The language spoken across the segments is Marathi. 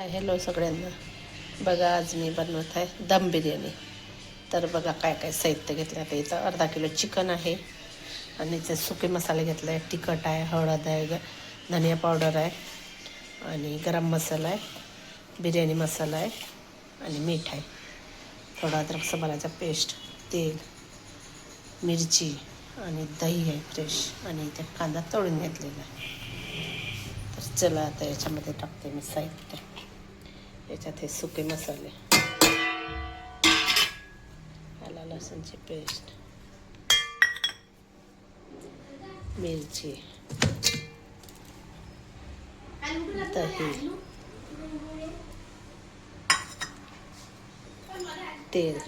हाय हॅलो सगळ्यांना. बघा आज मी बनवत आहे दम बिर्याणी. तर बघा काय काय साहित्य घेतलं. आता इथं अर्धा किलो चिकन आहे आणि इथे सुके मसाले घेतले आहे. तिखट आहे, हळद आहे, धनिया पावडर आहे आणि गरम मसाला आहे, बिर्याणी मसाला आहे आणि मीठ आहे, थोडा अद्रक लसणाचा पेस्ट, तेल, मिरची आणि दही आहे फ्रेश आणि इथे कांदा तळून घेतलेला आहे. तर चला आता याच्यामध्ये टाकते मी साहित्य. याच्यात हे सुके मसाले, आला लसूणची पेस्ट, मिरची, दही, तेल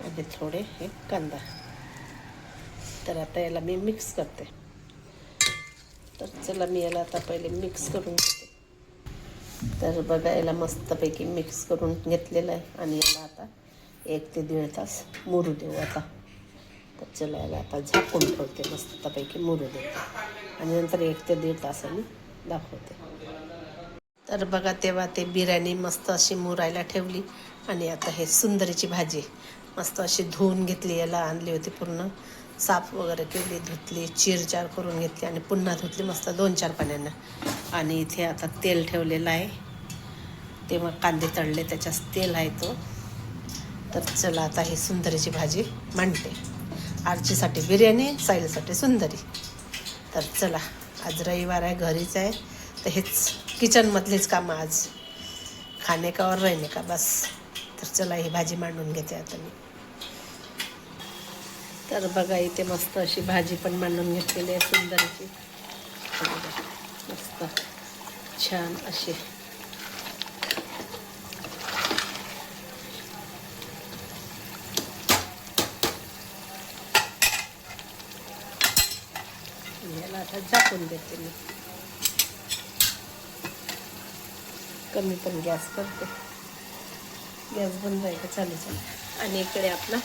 आणि थोडे हे कांदा. तर आता याला मी मिक्स करते. तर चला मी याला आता पहिले मिक्स करून घेते. तर बघा याला मस्तपैकी मिक्स करून घेतलेलं आहे आणि याला आता 1 ते 1.5 तास मुरू देऊ आता. तर चला याला आता झाकून ठेवते, मस्तपैकी मुरू देते आणि नंतर 1 ते 1.5 तासांनी दाखवते. तर बघा तेव्हा ते बिर्याणी मस्त अशी मुरायला ठेवली आणि आता हे सुंदरीची भाजी मस्त अशी धुवून घेतली. याला आणली होती पूर्ण साफ वगैरे केली, धुतली, चिरचार करून घेतली आणि पुन्हा धुतली मस्त 2-4 पाण्यानं. आणि इथे आता तेल ठेवलेलं आहे, तेव्हा कांदे तळले त्याच्यात तेल आहे तो. तर चला आता ही सुंदरीची भाजी मांडते. आरचीसाठी बिर्याणी, साईलसाठी सुंदरी. तर चला आज रविवार आहे, घरीच आहे, तर हेच किचनमधलीच कामं आज, खाणे का और रहने का बस. तर चला ही भाजी मांडून घेते आता मी. तर बघा इथे मस्त अशी भाजी पण मांडून घेतलेली आहे सुंदरची, मस्त छान अशी. याला आता झाकून देते मी, कमी पण गॅस करते, गॅस बंद आहे का चालू चालू. आणि इकडे आपला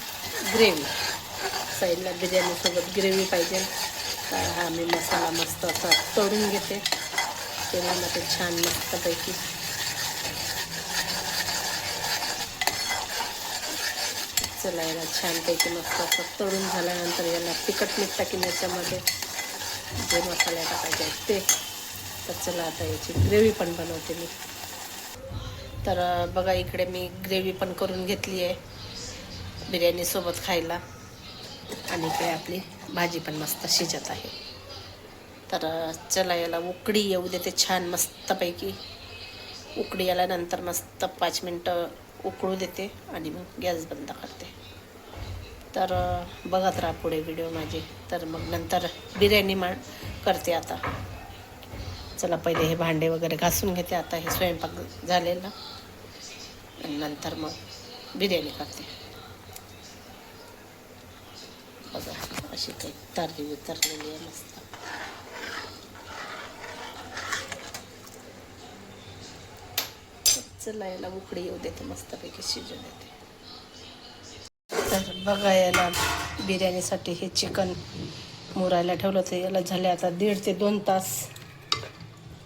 ग्रेव्ही, साईडला बिर्याणीसोबत ग्रेव्ही पाहिजे. तर हा मी मसाला मस्त असा तळून घेते तेव्हा ते छान मस्तपैकी. चला याला छानपैकी मस्त असं तळून झाल्यानंतर याला तिखट मीठ टाकीन याच्यामध्ये, जे मसाले टाकायचे आहेत ते. तर चला आता याची ग्रेव्ही पण बनवते मी. तर बघा इकडे मी ग्रेव्ही पण करून घेतली आहे बिर्याणीसोबत खायला आणि इकडे आपली भाजी पण मस्त शिजत आहे. तर चला याला उकळी येऊ देते छान मस्तपैकी. उकळी आल्यानंतर मस्त 5 मिनटं उकळू देते आणि मग गॅस बंद करते. तर बघत राहा पुढे व्हिडिओ माझे. तर मग नंतर बिर्याणी करते आता. चला पहिले हे भांडे वगैरे घासून घेते आता, हे स्वयंपाक झालेला, आणि नंतर मग बिर्याणी करते. बघा अशी काही तारली उतरलेली आहे मस्त. चला याला उकळी येऊ देते, मस्तपैकी शिजू देते. तर बघा याला बिर्याणीसाठी हे चिकन मुरायला ठेवलं होतं. याला झाले आता 1.5 ते 2 तास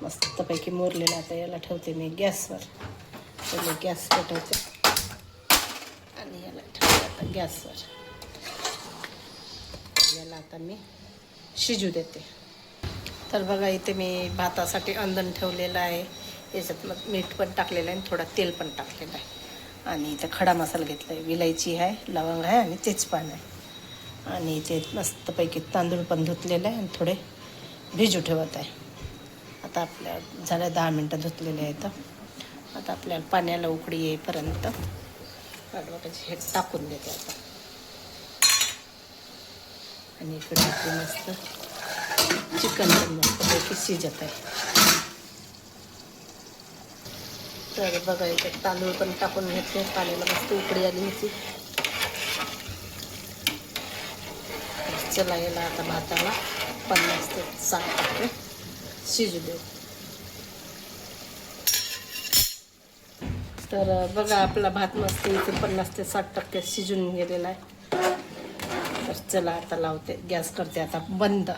मस्तपैकी मुरलेलं. आता याला ठेवते मी गॅसवर. पहिले गॅस पेटवते आणि याला ठेवते आता गॅसवर. याला आता मी शिजू देते. तर बघा इथे मी भातासाठी अंधण ठेवलेलं आहे. याच्यात मग मीठ पण टाकलेलं आहे आणि थोडा तेल पण टाकलेलं आहे. आणि इथे खडा मसाला घेतला आहे, विलायची आहे, लवंग आहे आणि तेजपान आहे. आणि इथे मस्तपैकी तांदूळ पण धुतलेलं आहे आणि थोडे भिजू ठेवत आहे. आता आपल्या झाल्या 10 मिनटं धुतलेले आहेत. आता आपल्याला पाण्याला उकळी येईपर्यंत हे टाकून देते आता. आणि इकडे आपली मस्त चिकन पण मस्तपैकी शिजत आहे. तर बघा इथे तांदूळ पण टाकून घेतले, पाण्याला मस्त उकळी आली होती. चला याला आता भाताला 50 ते 60% शिजू देऊ. तर बघा आपला भात मस्त इथे 50 ते 60% शिजून गेलेला आहे. तर चला आता लावते, गॅस करते आता बंद.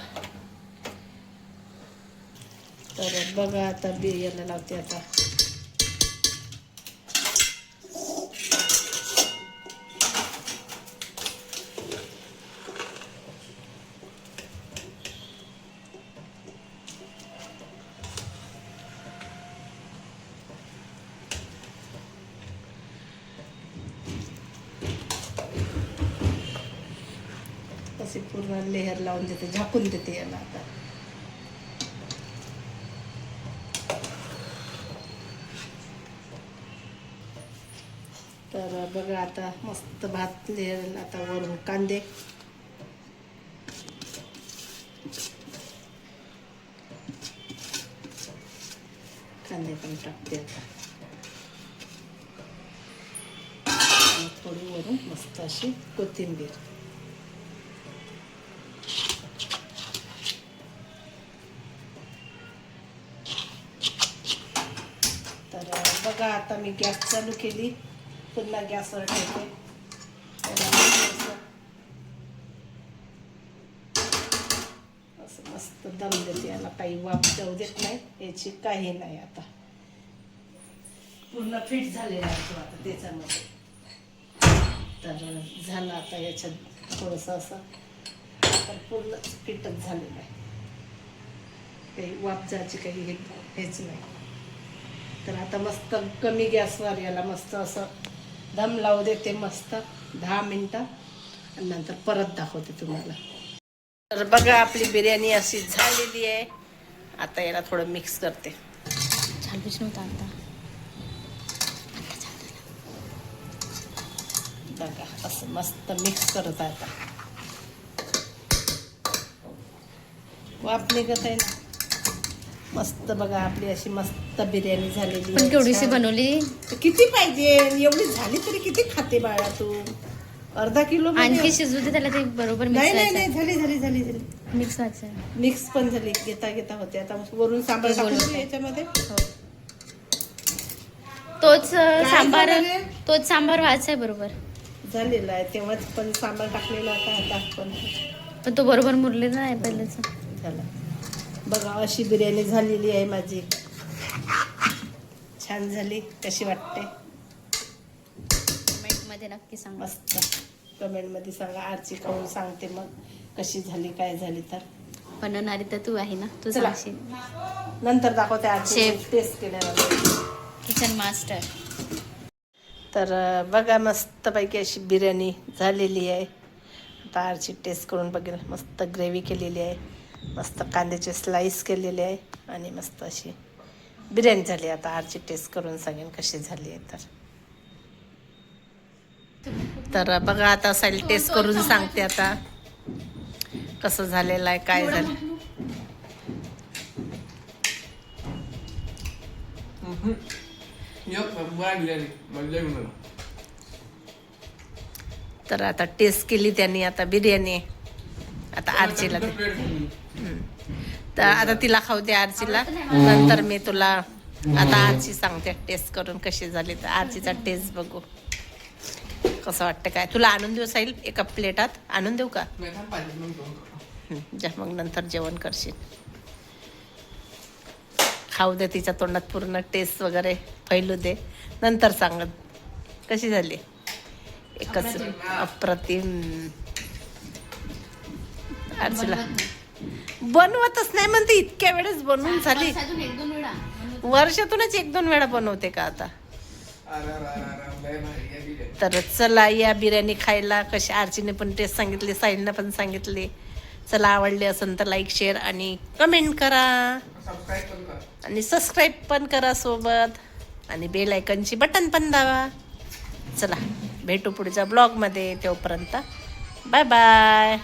तर बघा आता बिर्याणी लावते आता. अशी पूर्ण लेहर लावून देते, झाकून देते याला आता. तर बघा आता मस्त भात लेहर. आता वरून कांदे, कांदे पण टाकते आता. आणि थोडी वरून मस्त अशी कोथिंबीर. तर बघा आता मी गॅस चालू केली, पुन्हा गॅसवर ठेवते. असं मस्त दम देते याला, काही वाफ जाऊ देत नाही याची, काही नाही. आता पूर्ण फिट झालेला आहे तो आता त्याच्यामध्ये. तर झालं आता याच्यात थोडंसं असं, तर पूर्ण फिटच झालेलं आहे, काही वाफ जायची काही हेच नाही. तर आता मस्त कमी गॅसवर याला मस्त असं दम लावू देते मस्त 10 मिनटं, आणि नंतर परत दाखवते तुम्हाला. तर बघा आपली बिर्याणी अशी झालेली आहे. आता याला थोडं मिक्स करते. बघा असं मस्त मिक्स करत आहे आता. वाफ निघत आहे ना मस्त. बघा आपली अशी मस्त बिर्याणी झालेली आहे. केवढीशी बनवली? किती पाहिजे? एवढी झाली तरी किती खाते बाळा तू? अर्धा किलो आणखी शिजू दे त्याला, ते बरोबर नाही नाही नाही, झाली झाली झाली झाली. मिक्स व्हायचं. मिक्स पण झाली, घेता घेता होते. आता वरून सांबार टाकून याच्यामध्ये. तोच सांबार, झालं? तोच सांबार व्हायचा आहे बरोबर. झालेला आहे, तेव्हाच पण सांबार टाकलेला होता. आता पण तो बरोबर मुरलेला नाही पहिलेच. झाला. बघा अशी बिर्याणी झालेली आहे माझी. छान झाली. कशी वाटते? कमेंटमध्ये नक्की सांगा. मस्त कमेंटमध्ये सांगा. आरची खाऊन सांगते मग कशी झाली, काय झाली. तर बनवणारी तर तू आहे ना, तू चला. सांगशील. नंतर दाखवते आरची शेफ. टेस्ट केल्यावर. Kitchen master. तर बघा मस्तपैकी अशी बिर्याणी झालेली आहे. आता आरची टेस्ट करून बघेल. मस्त ग्रेव्ही केलेली आहे, मस्त कांद्याचे स्लाइस केलेले आहे, आणि मस्त अशी बिर्याणी झाली. आता आरची टेस्ट करून सांगेन कशी झाली आहे. तर बघा आता साईल टेस्ट करून सांगते आता कसं झालेलं आहे, काय झालं. तर आता टेस्ट केली त्यांनी. आता बिर्याणी आता आरचीला दे. तर आता तिला खाऊ दे आरचीला, नंतर मी तुला आता आरची सांगते टेस्ट करून कशी झाली. तर आरचीचा टेस्ट बघू कसं वाटतं. काय तुला आणून देऊ साईल? एका प्लेटात आणून देऊ का? जा मग नंतर जेवण करशील. खाऊ दे, तिच्या तोंडात पूर्ण टेस्ट वगैरे फैलू दे, नंतर सांगत कशी झाली. एकच अप्रतिम. आरचीला बनवतच नाही म्हणते, इतक्या वेळेस बनवून झाली. वर्षातूनच 1-2 वेळा बनवते का आता? तर चला या बिर्याणी खायला. कशी आरचीने पण टेस्ट सांगितली, साईलने पण सांगितली. चला आवडली असेल तर लाईक, शेअर आणि कमेंट करा, आणि सबस्क्राईब पण करा सोबत, आणि बेल आयकॉनची बटन पण दाबा. चला भेटू पुढच्या ब्लॉगमध्ये. तोपर्यंत बाय बाय.